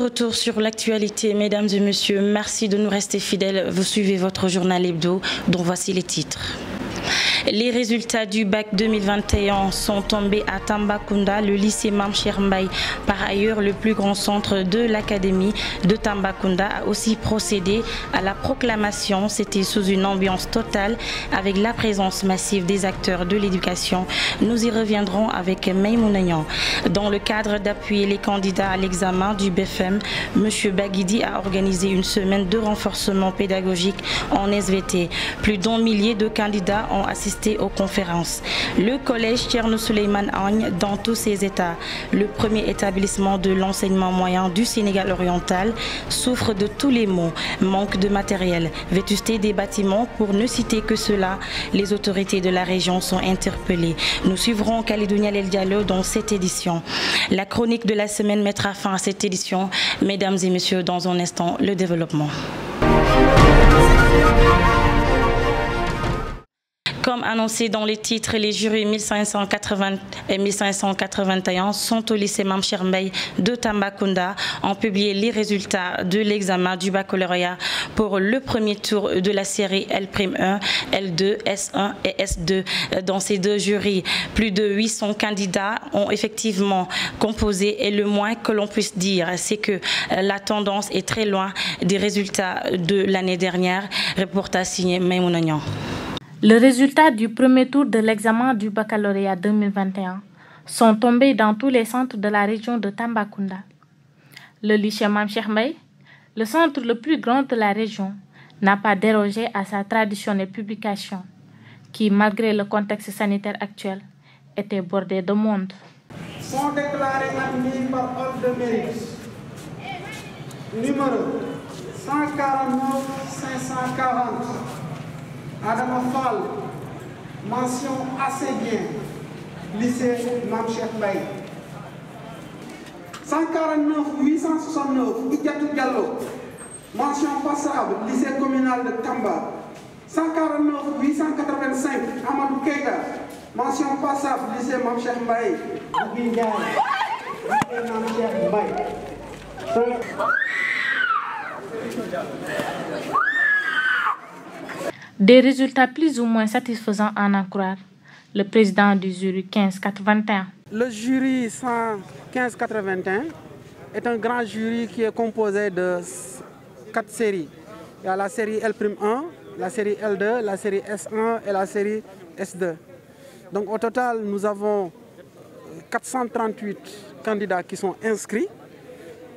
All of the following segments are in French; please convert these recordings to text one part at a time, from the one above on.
retour sur l'actualité, mesdames et messieurs. Merci de nous rester fidèles. Vous suivez votre journal hebdo, dont voici les titres. Les résultats du bac 2021 sont tombés à Tambacounda, le lycée Mame Cheikh Mbaye. Par ailleurs, le plus grand centre de l'académie de Tambacounda a aussi procédé à la proclamation. C'était sous une ambiance totale avec la présence massive des acteurs de l'éducation. Nous y reviendrons avec Maïmouna Niang. Dans le cadre d'appuyer les candidats à l'examen du BFM, M. Baguidi a organisé une semaine de renforcement pédagogique en SVT. Plus d'1 millier de candidats ont assisté aux conférences. Le collège Thierno Souleymane Agne dans tous ses états, le premier établissement de l'enseignement moyen du Sénégal oriental, souffre de tous les maux. Manque de matériel, vétusté des bâtiments, pour ne citer que cela. Les autorités de la région sont interpellées. Nous suivrons Kalidonia El Diallo dans cette édition. La chronique de la semaine mettra fin à cette édition. Mesdames et messieurs, dans un instant, le développement. Comme annoncé dans les titres, les jurys 1580 et 1581 sont au lycée Mame Cheikh Mbaye de Tambacounda, ont publié les résultats de l'examen du baccalauréat pour le premier tour de la série L'1, L2, S1 et S2. Dans ces deux jurys, plus de 800 candidats ont effectivement composé et le moins que l'on puisse dire, c'est que la tendance est très loin des résultats de l'année dernière. Reportage signé Maïmouna Niang. Les résultats du premier tour de l'examen du baccalauréat 2021 sont tombés dans tous les centres de la région de Tambacounda. Le lycée Mame Cheikh Mbaye, le centre le plus grand de la région, n'a pas dérogé à sa traditionnelle publication, qui, malgré le contexte sanitaire actuel, était bordée de monde. Sont déclarés admis par ordre de mérite. Numéro 149 540. Adama Fall, mention assez bien, lycée Mame Cheikh Mbaye. 149 869, Idiatou Diallo, mention passable, lycée communal de Tamba. 149 885, Amadou Keita, mention passable, lycée Mame Cheikh Mbaye. Lycée Mame Cheikh Mbaye. Des résultats plus ou moins satisfaisants à en croire le président du jury 1581. Le jury 1581 est un grand jury qui est composé de 4 séries. Il y a la série L'1, la série L2, la série S1 et la série S2. Donc au total, nous avons 438 candidats qui sont inscrits,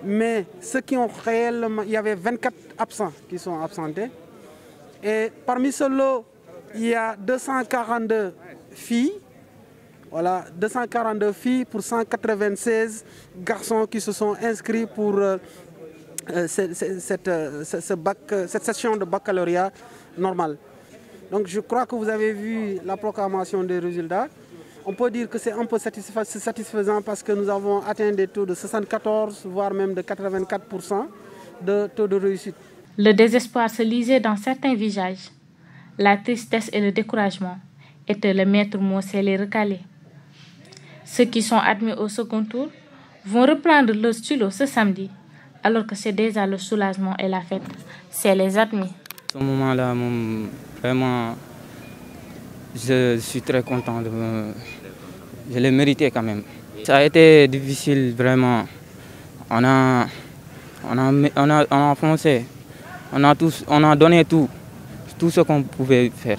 mais ceux qui ont réellement, il y avait 24 absents qui sont absentés. Et parmi ce lot, il y a 242 filles. Voilà, 242 filles pour 196 garçons qui se sont inscrits pour cette session de baccalauréat normale. Donc je crois que vous avez vu la proclamation des résultats. On peut dire que c'est un peu satisfaisant parce que nous avons atteint des taux de 74, voire même de 84% de taux de réussite. Le désespoir se lisait dans certains visages. La tristesse et le découragement étaient le maître mot chez les recalés. Ceux qui sont admis au second tour vont reprendre leur stylo ce samedi, alors que c'est déjà le soulagement et la fête. C'est les admis. À ce moment-là, vraiment, je suis très content. Je l'ai mérité quand même. Ça a été difficile, vraiment. On a foncé. On a donné tout ce qu'on pouvait faire.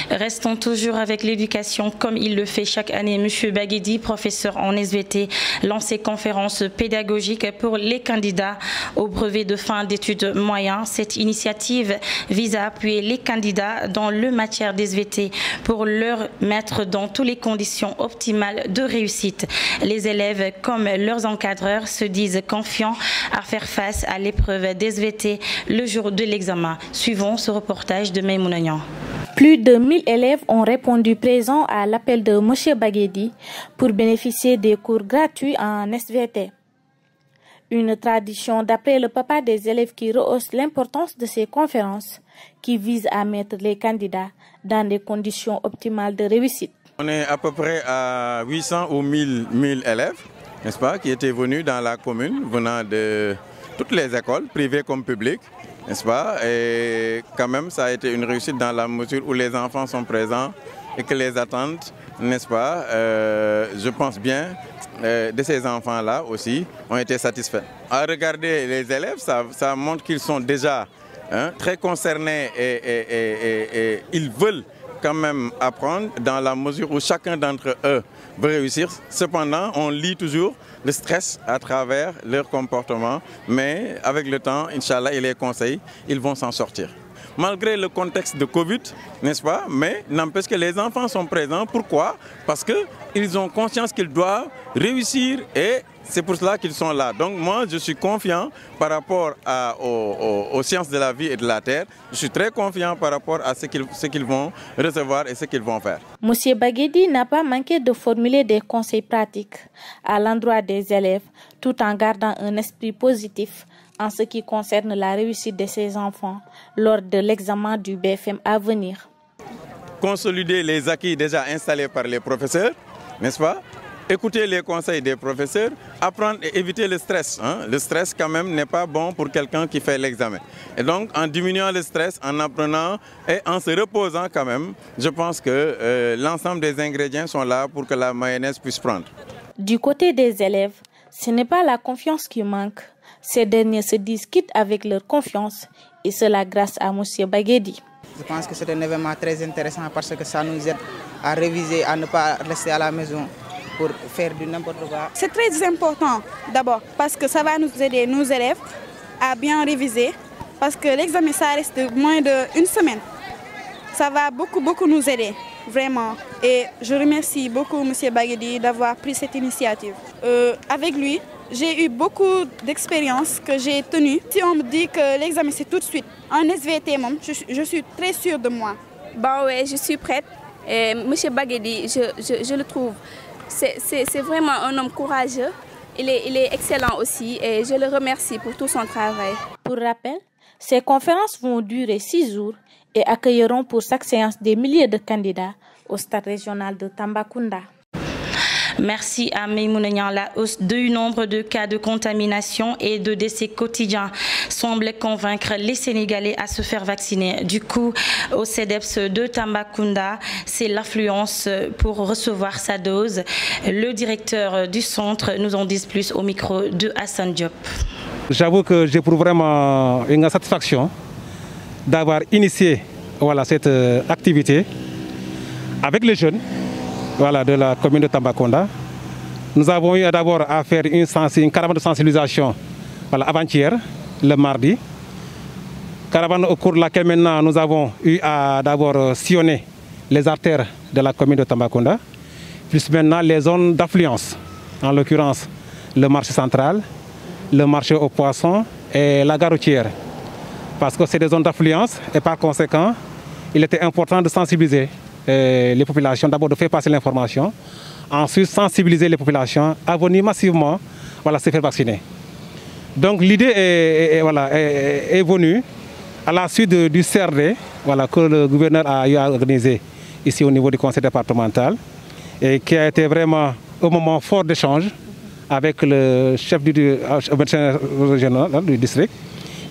Restons toujours avec l'éducation comme il le fait chaque année. Monsieur Baguidi, professeur en SVT, lance ses conférences pédagogiques pour les candidats au brevet de fin d'études moyens. Cette initiative vise à appuyer les candidats dans le matière d'SVT pour leur mettre dans toutes les conditions optimales de réussite. Les élèves comme leurs encadreurs se disent confiants à faire face à l'épreuve d'SVT le jour de l'examen. Suivons ce reportage de Maïmouna Niang. Plus de 1000 élèves ont répondu présents à l'appel de M. Baguidi pour bénéficier des cours gratuits en SVT. Une tradition d'après le papa des élèves qui rehausse l'importance de ces conférences qui visent à mettre les candidats dans des conditions optimales de réussite. On est à peu près à 800 ou 1000 élèves. n'est-ce pas, qui étaient venus dans la commune, venant de toutes les écoles, privées comme publiques, n'est-ce pas? Et quand même, ça a été une réussite dans la mesure où les enfants sont présents et que les attentes, n'est-ce pas, je pense bien, de ces enfants-là aussi, ont été satisfaits. À regarder les élèves, ça montre qu'ils sont déjà très concernés et ils veulent quand même apprendre dans la mesure où chacun d'entre eux veut réussir. Cependant, on lit toujours le stress à travers leur comportement, mais avec le temps, Inch'Allah, et les conseils, ils vont s'en sortir. Malgré le contexte de Covid, n'est-ce pas? Mais n'empêche que les enfants sont présents. Pourquoi? Parce qu'ils ont conscience qu'ils doivent réussir et c'est pour cela qu'ils sont là. Donc moi, je suis confiant par rapport aux sciences de la vie et de la terre. Je suis très confiant par rapport à ce qu'ils vont recevoir et ce qu'ils vont faire. Monsieur Baguedi n'a pas manqué de formuler des conseils pratiques à l'endroit des élèves, tout en gardant un esprit positif en ce qui concerne la réussite de ses enfants lors de l'examen du BFM à venir. Consolider les acquis déjà installés par les professeurs, n'est-ce pas? Écouter les conseils des professeurs, apprendre et éviter le stress. Le stress quand même n'est pas bon pour quelqu'un qui fait l'examen. Et donc en diminuant le stress, en apprenant et en se reposant quand même, je pense que l'ensemble des ingrédients sont là pour que la mayonnaise puisse prendre. Du côté des élèves, ce n'est pas la confiance qui manque. Ces derniers se disent quittes avec leur confiance et cela grâce à M. Baguedi. Je pense que c'est un événement très intéressant parce que ça nous aide à réviser, à ne pas rester à la maison pour faire du n'importe quoi. C'est très important d'abord parce que ça va nous aider, nos élèves, à bien réviser parce que l'examen ça reste moins d'une semaine. Ça va beaucoup nous aider, vraiment. Et je remercie beaucoup M. Baguedi d'avoir pris cette initiative. Avec lui, j'ai eu beaucoup d'expériences que j'ai tenues. Si on me dit que l'examen c'est tout de suite, en SVT, je suis très sûre de moi. Bon, ouais, je suis prête. Et M. Baguedi, je le trouve, c'est vraiment un homme courageux. Il est excellent aussi et je le remercie pour tout son travail. Pour rappel, ces conférences vont durer 6 jours et accueilleront pour chaque séance des milliers de candidats au stade régional de Tambacounda. Merci à Maïmouna Niang. La hausse du nombre de cas de contamination et de décès quotidiens semble convaincre les Sénégalais à se faire vacciner. Du coup, au CEDEPS de Tambacounda, c'est l'affluence pour recevoir sa dose. Le directeur du centre nous en dit plus au micro de Hassan Diop. J'avoue que j'éprouve vraiment une satisfaction d'avoir initié cette activité avec les jeunes de la commune de Tambacounda. Nous avons eu d'abord à faire une caravane de sensibilisation avant-hier, le mardi. Caravane au cours de laquelle maintenant nous avons eu à d'abord sillonner les artères de la commune de Tambacounda, plus maintenant les zones d'affluence, en l'occurrence le marché central, le marché aux poissons et la gare routière. Parce que c'est des zones d'affluence et par conséquent, il était important de sensibiliser les populations, d'abord de faire passer l'information, ensuite sensibiliser les populations à venir massivement se faire vacciner. Donc l'idée est venue à la suite du CRD que le gouverneur a eu à organiser ici au niveau du conseil départemental et qui a été vraiment un moment fort d'échange avec le chef du médecin régional du district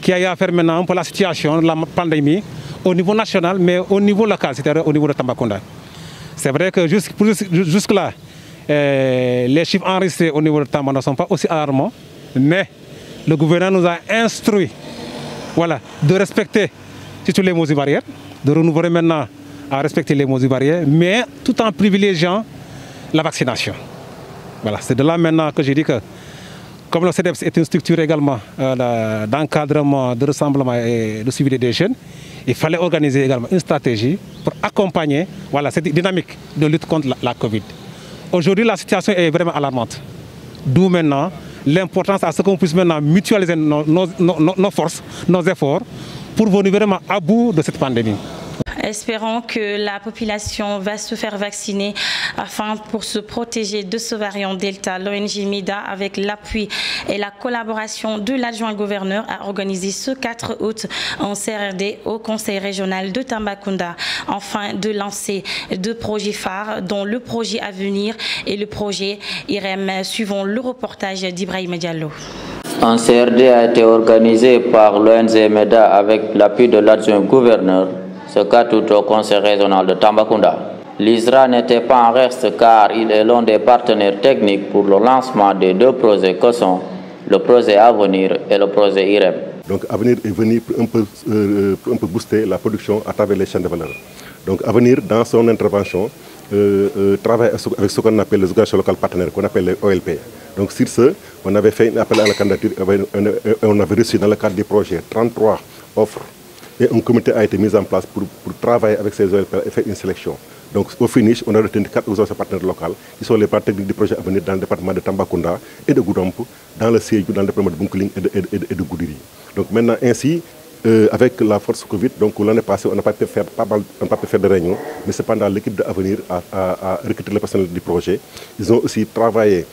qui a eu à faire maintenant un peu la situation de la pandémie au niveau national, mais au niveau local, c'est-à-dire au niveau de Tambacounda. C'est vrai que jusque-là, les chiffres enregistrés au niveau de Tamba ne sont pas aussi alarmants, mais le gouverneur nous a instruit de respecter toutes les mesures barrières, de renouveler maintenant à respecter les mesures barrières, mais tout en privilégiant la vaccination. C'est de là maintenant que j'ai dit que, comme le CEDEPS est une structure également d'encadrement, de rassemblement et de suivi des jeunes, il fallait organiser également une stratégie pour accompagner cette dynamique de lutte contre la Covid. Aujourd'hui, la situation est vraiment alarmante. D'où maintenant l'importance à ce qu'on puisse maintenant mutualiser nos forces, nos efforts pour venir vraiment à bout de cette pandémie. Espérons que la population va se faire vacciner afin pour se protéger de ce variant Delta. L'ONG MIDA, avec l'appui et la collaboration de l'adjoint gouverneur, a organisé ce 4 août en CRD au Conseil régional de Tambacounda, afin de lancer 2 projets phares, dont le projet à venir et le projet IREM, suivant le reportage d'Ibrahim Diallo. Un CRD a été organisé par l'ONG MEDA avec l'appui de l'adjoint gouverneur, ce 4 août au Conseil régional de Tambacounda. L'ISRA n'était pas en reste car il est l'un des partenaires techniques pour le lancement des 2 projets que sont le projet Avenir et le projet IREM. Donc Avenir est venu pour un peu booster la production à travers les chaînes de valeur. Donc Avenir, dans son intervention, travaille avec ce qu'on appelle les organisations locales partenaires, qu'on appelle les OLP. Donc sur ce, on avait fait un appel à la candidature et on avait reçu dans le cadre du projet 33 offres. Et un comité a été mis en place pour travailler avec ces OLP et faire une sélection. Donc au finish, on a retenu 4 organisations partenaires locales qui sont les partenaires techniques du projet Avenir dans le département de Tambacounda et de Goudomp, dans le Sédhiou, dans le département de Bounkiling et de Goudiri. Donc maintenant ainsi, avec la force Covid, donc l'année passée, on n'a pas pu faire de réunion, mais cependant l'équipe d'Avenir a recruté le personnel du projet. Ils ont aussi travaillé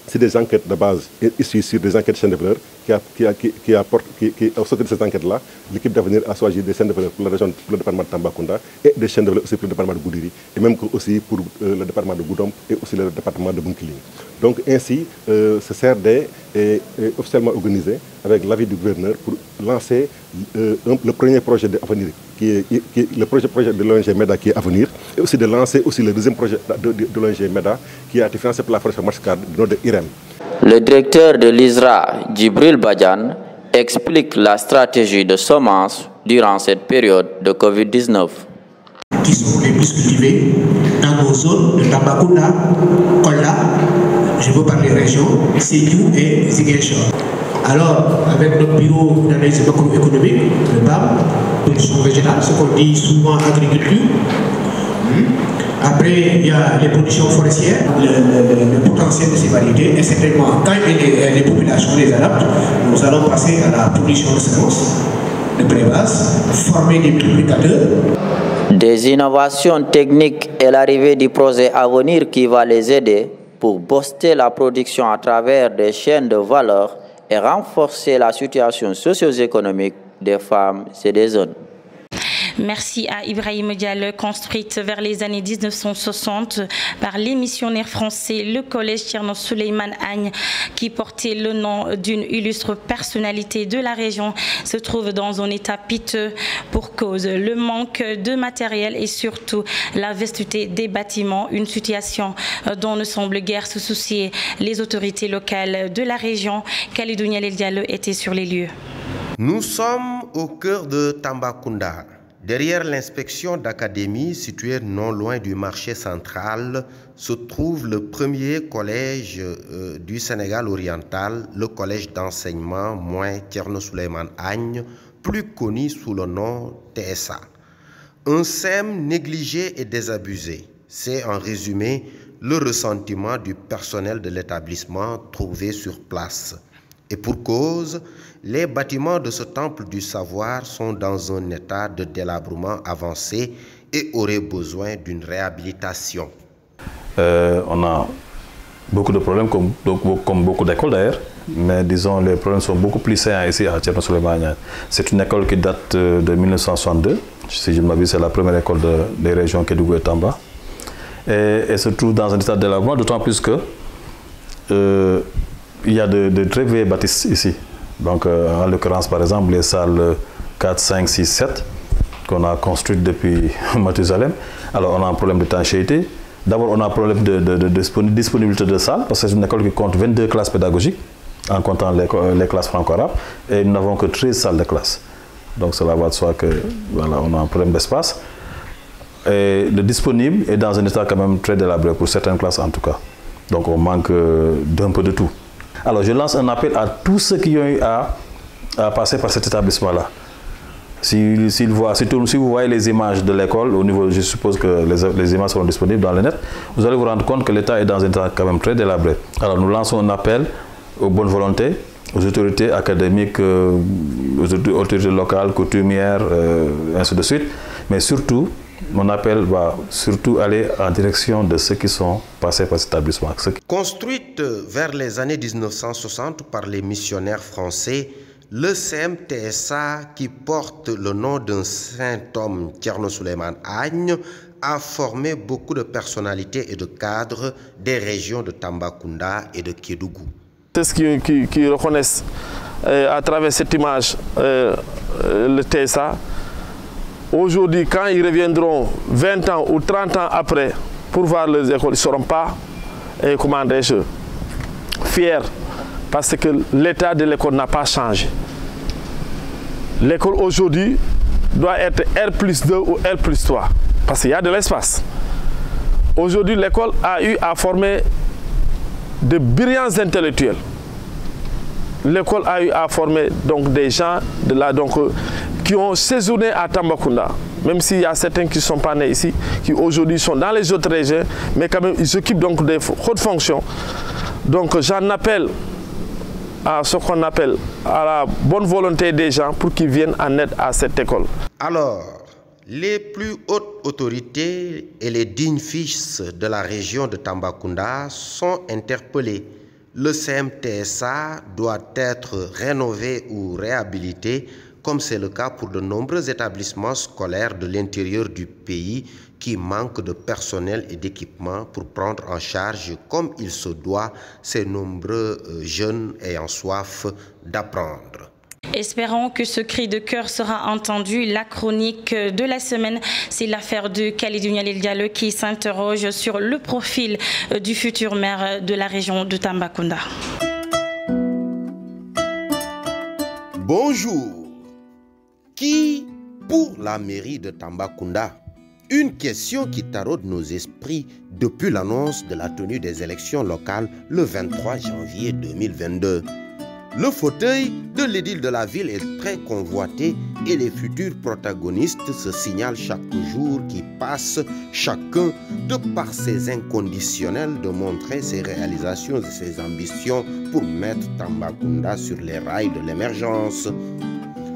sur des enquêtes de base issues sur des enquêtes de chaînes de valeur au sortir de ces enquêtes-là, l'équipe d'Avenir a choisi des chaînes de valeur pour la région, pour le département de Tambacounda et des chaînes de valeur aussi pour le département de Goudiri et même aussi pour le département de Goudomp et aussi le département de Bounkiling. Donc ainsi, ce CRD est officiellement organisé avec l'avis du gouverneur pour lancer le premier projet d'Avenir, qui est le projet de l'ONG MEDA qui est Avenir, et aussi de lancer aussi le deuxième projet de l'ONG MEDA qui a été financé par la Fondation Mastercard du nom de IREM. Le directeur de l'ISRA, Djibril Badiane, explique la stratégie de semences durant cette période de Covid-19. Qui sont les plus cultivés dans nos zones de Tambacounda, Kolda, je veux parler régions, Sédhiou et Ziguinchor. Alors, avec notre bureau d'analyse macroéconomique, le BAM, production végétale, ce qu'on dit souvent agriculture. Après, il y a les productions forestières, le potentiel de ces variétés, et certainement, quand les populations les adaptent, nous allons passer à la production de semences, de pré-base, former des multiplicateurs. Des innovations techniques et l'arrivée du projet Avenir qui va les aider pour booster la production à travers des chaînes de valeur et renforcer la situation socio-économique des femmes et des jeunes. Merci à Ibrahim Diallo, construite vers les années 1960 par les missionnaires français, le collège Tierno Souleymane Agne, qui portait le nom d'une illustre personnalité de la région, se trouve dans un état piteux pour cause le manque de matériel et surtout la vetusté des bâtiments, une situation dont ne semble guère se soucier les autorités locales de la région. Khalidou Nialel Diallo était sur les lieux. Nous sommes au cœur de Tambacounda. Derrière l'inspection d'académie située non loin du marché central se trouve le premier collège du Sénégal oriental, le collège d'enseignement Moin Tierno Souleymane Agne, plus connu sous le nom TSA. Un SEM négligé et désabusé, c'est en résumé le ressentiment du personnel de l'établissement trouvé sur place. Et pour cause, les bâtiments de ce temple du savoir sont dans un état de délabrement avancé et auraient besoin d'une réhabilitation. On a beaucoup de problèmes, comme beaucoup d'écoles d'ailleurs, mais disons les problèmes sont beaucoup plus sains ici à Tierno Souleymane Agne. C'est une école qui date de 1962, si je ne m'abuse, c'est la première école des régions Kédougou et Tamba. Et se trouve dans un état de délabrement, d'autant plus que il y a de très vieilles bâtisses ici. Donc, en l'occurrence, par exemple, les salles 4, 5, 6, 7 qu'on a construites depuis Mathusalem. Alors, on a un problème d'étanchéité. D'abord, on a un problème de disponibilité de salles, parce que c'est une école qui compte 22 classes pédagogiques, en comptant les classes franco-arabes, et nous n'avons que 13 salles de classe. Donc, cela va de soi que voilà, on a un problème d'espace. Et le disponible est dans un état quand même très délabré, pour certaines classes en tout cas. Donc, on manque d'un peu de tout. Alors, je lance un appel à tous ceux qui ont eu à passer par cet établissement-là. Si vous voyez les images de l'école, au niveau, je suppose que les images seront disponibles dans le net, vous allez vous rendre compte que l'État est dans un état quand même très délabré. Alors, nous lançons un appel aux bonnes volontés, aux autorités académiques, aux autorités locales, coutumières, ainsi de suite, Mais surtout, mon appel va surtout aller en direction de ceux qui sont passés par cet établissement. Construite vers les années 1960 par les missionnaires français, le CMTSA, qui porte le nom d'un saint homme, Thierno Souleymane Agne, a formé beaucoup de personnalités et de cadres des régions de Tambacounda et de Kédougou. C'est ce qui reconnaissent à travers cette image le TSA. Aujourd'hui, quand ils reviendront 20 ans ou 30 ans après pour voir les écoles, ils ne seront pas, comment dirais-je, fiers parce que l'état de l'école n'a pas changé. L'école aujourd'hui doit être R+2 ou R+3 parce qu'il y a de l'espace. Aujourd'hui, l'école a eu à former de brillants intellectuels. L'école a eu à former donc des gens qui ont séjourné à Tambacounda, même s'il y a certains qui ne sont pas nés ici, qui aujourd'hui sont dans les autres régions, mais quand même ils s'occupent donc des hautes fonctions. Donc j'en appelle à ce qu'on appelle à la bonne volonté des gens pour qu'ils viennent en aide à cette école. Alors, les plus hautes autorités et les dignes fils de la région de Tambacounda sont interpellés. Le CMTSA doit être rénové ou réhabilité, comme c'est le cas pour de nombreux établissements scolaires de l'intérieur du pays qui manquent de personnel et d'équipement pour prendre en charge, comme il se doit, ces nombreux jeunes ayant soif d'apprendre. Espérons que ce cri de cœur sera entendu. La chronique de la semaine, c'est l'affaire de Khalidou Nialil Diallo qui s'interroge sur le profil du futur maire de la région de Tambacounda. Bonjour. Qui pour la mairie de Tambacounda? Une question qui taraude nos esprits depuis l'annonce de la tenue des élections locales le 23 janvier 2022. Le fauteuil de l'édile de la ville est très convoité et les futurs protagonistes se signalent chaque jour qui passe, chacun de par ses inconditionnels de montrer ses réalisations et ses ambitions pour mettre Tambacounda sur les rails de l'émergence.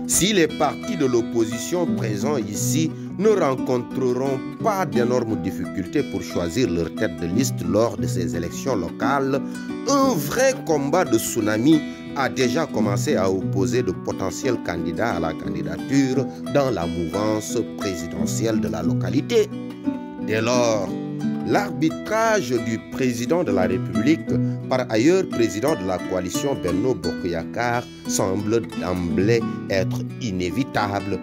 Si les partis de l'opposition présents ici ne rencontreront pas d'énormes difficultés pour choisir leur tête de liste lors de ces élections locales, un vrai combat de tsunami a déjà commencé à opposer de potentiels candidats à la candidature dans la mouvance présidentielle de la localité. Dès lors, l'arbitrage du président de la République, par ailleurs président de la coalition Benno Bokk Yakaar, semble d'emblée être inévitable.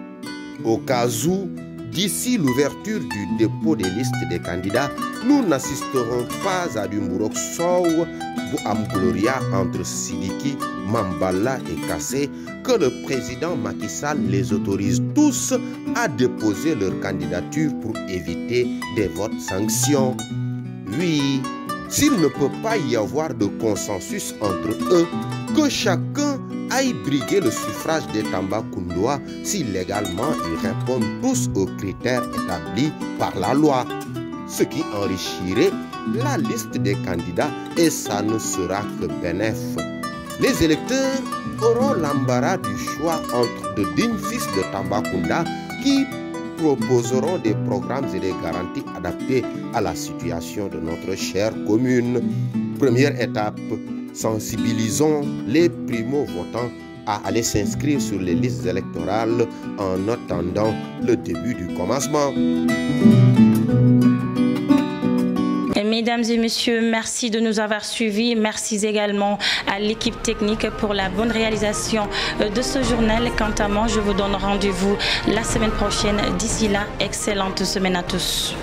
Au cas où, d'ici l'ouverture du dépôt des listes des candidats, nous n'assisterons pas à du Mburok Sow ou Amgloria entre Sidiki, Mambala et Kassé, que le président Macky Sall les autorise tous à déposer leur candidature pour éviter des votes sanctions. Oui, s'il ne peut pas y avoir de consensus entre eux, que chacun aille briguer le suffrage des Tambacoundois si légalement ils répondent tous aux critères établis par la loi, ce qui enrichirait la liste des candidats et ça ne sera que bénéf. Les électeurs auront l'embarras du choix entre de dignes fils de Tambacounda qui proposeront des programmes et des garanties adaptés à la situation de notre chère commune. Première étape, sensibilisons les primo-votants à aller s'inscrire sur les listes électorales en attendant le début du commencement. Mesdames et messieurs, merci de nous avoir suivis. Merci également à l'équipe technique pour la bonne réalisation de ce journal. Quant à moi, je vous donne rendez-vous la semaine prochaine. D'ici là, excellente semaine à tous.